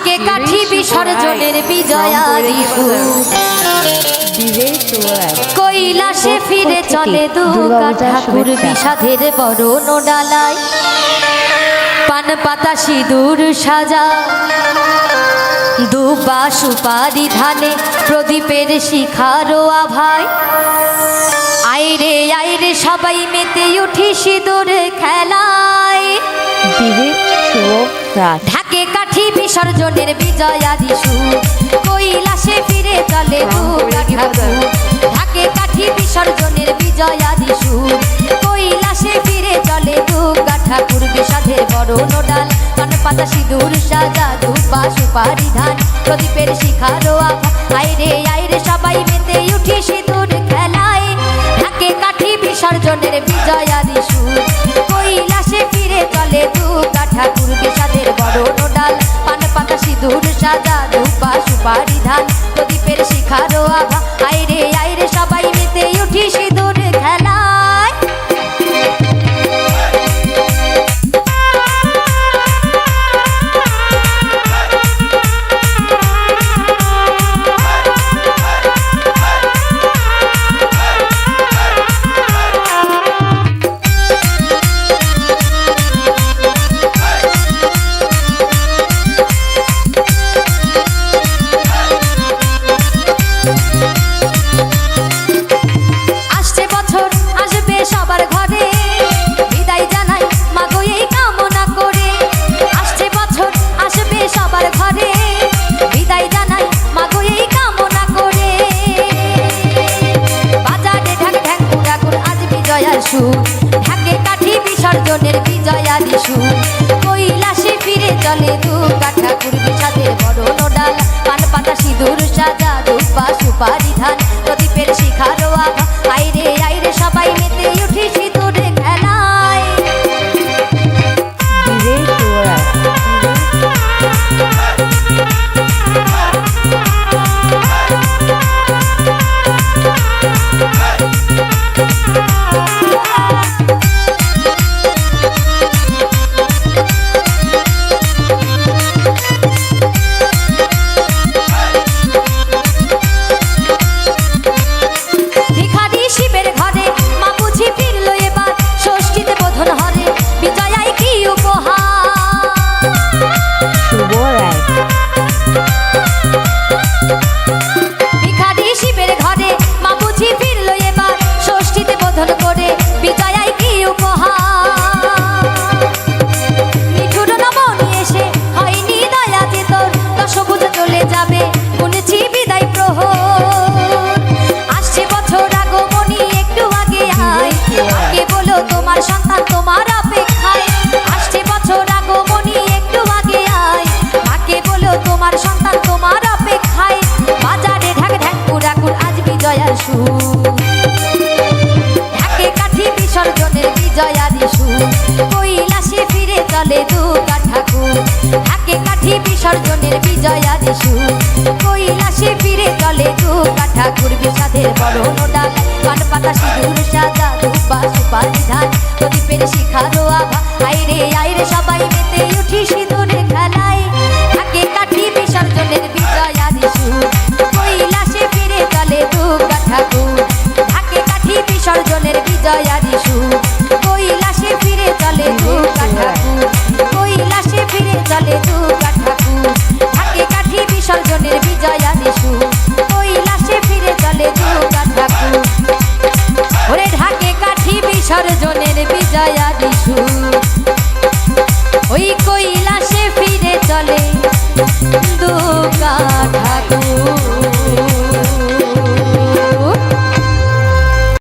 ঢাকে কাঠি বিসর্জনের বিজয়ারি কৈলাসে ফিরে চলে দুর্গা ঠাকুর বিষাদের বরণ ডালায় পান পাতা সিঁদুর সাজা দুবা সুপারি ধানে প্রদীপের শিখারো আভায় আইরে আইরে সবাই মেতে উঠি সিঁদুর খেলায় ঢাকে কাঠি বিসর্জনের বিজয়ারি সুর কৈলাসে ফিরে চলে দুর্গা ঠাকুর ঢাকে কাঠি বিসর্জনের বিজয়ারি সুর কৈলাসে ফিরে চলে দুর্গা ঠাকুর বিষাদের বরণ ডাল পান পাতা সিঁদুর সাজা দুবা সুপারি ধান প্রদীপের শিখারো আভা আইরে আইরে সবাই মেতে উঠি সিঁদুর খেলায় ঢাকে কাঠি বিসর্জনের বিজয়ারি সুর কৈলাসে ফিরে চলে দুর্গা ঠাকুর বিষাদের বরণ ডাল পান পাতা সিঁদুর সাজা দুবা সুপারি ধান প্রদীপের শিখারো আভা আইরে আইরে সবাই মেতে উঠি সিঁদুর খেলায় ঢাকে কাঠি বিসর্জনের বিজয়ারি সুর কৈলাসে ফিরে চলে দুর্গা ঠাকুর বিষাদের বরণ ডাল পান পাতা সিঁদুর সাজা দুবা সুপারি ধান প্রদীপের শিখারো আভা আইরে আইরে সবাই মেতে উঠি সিঁদুর খেলায় তোমার সন্তান তোমার অপেক্ষায় আসছে বছর আগমনী একটু আগে আয় মাকে বলো তোমার সন্তান তোমার অপেক্ষায় বাজারে ঢাক ঢাক কুড়াকুড় আজ বিজয়ার সুর ঢাকে কাঠি বিসর্জনের বিজয়ারি সুর কৈলাসে ফিরে চলে দুর্গা ঠাকুর ঢাকে কাঠি বিসর্জনের বিজয়ারি সুর কৈলাসে ফিরে চলে দুর্গা ঠাকুর বিষাদের বরণ ডাল পান পাতা সিঁদুর সাজা দুবা সুপারি ধান প্রদীপের শিখারো আভা আইরে আইরে সবাই মেতে উঠি সিঁদুর খেলায় ঢাকে কাঠি বিসর্জনের বিজয়ারি সুর কৈলাসে ফিরে চলে দুর্গা ঠাকুর ঢাকে কাঠি বিসর্জনের বিজয়ারি সুর কৈলাসে ফিরে চলে দুর্গা ঠাকুর কৈলাসে ফিরে চলে দুর্গা ঠাকুর ঢাকে কাঠি বিসর্জনের বিজয়ারি সুর কৈলাসে ফিরে চলে দুর্গা ঠাকুর ওরে ঢাকে কাঠি বিসর্জনের বিজয়ারি সুর ওই কৈলাসে ফিরে চলে